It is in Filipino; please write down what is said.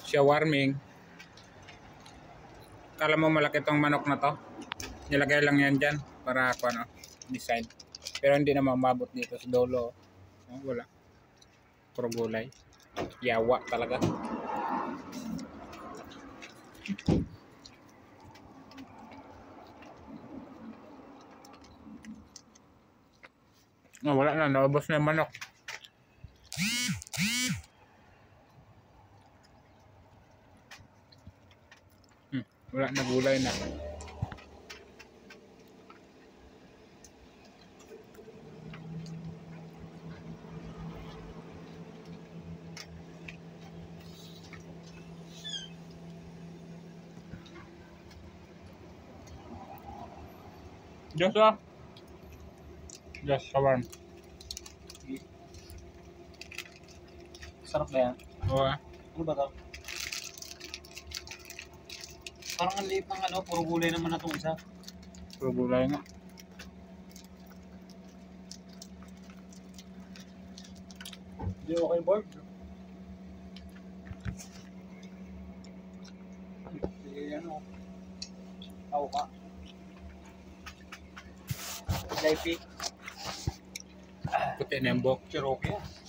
siya warming. Kala mo malaki tong manok na to? Nilagay lang yan dyan para ano, design. Pero hindi naman mabot dito sa dulo. Oh, wala. Puro gulay. Yawa talaga. Oh, wala na. Naubos na yung manok. Wala na gulay na. Diyos ah. Diyos kawan. Sarap ba yan? Oo. Ano ba to? Parang ang liit ng ano, puro gulay naman na itong isa. Puro gulay nga. Hindi okay board. Hindi ano. Tao ka. Life Puti na yung buhok. Cherokee.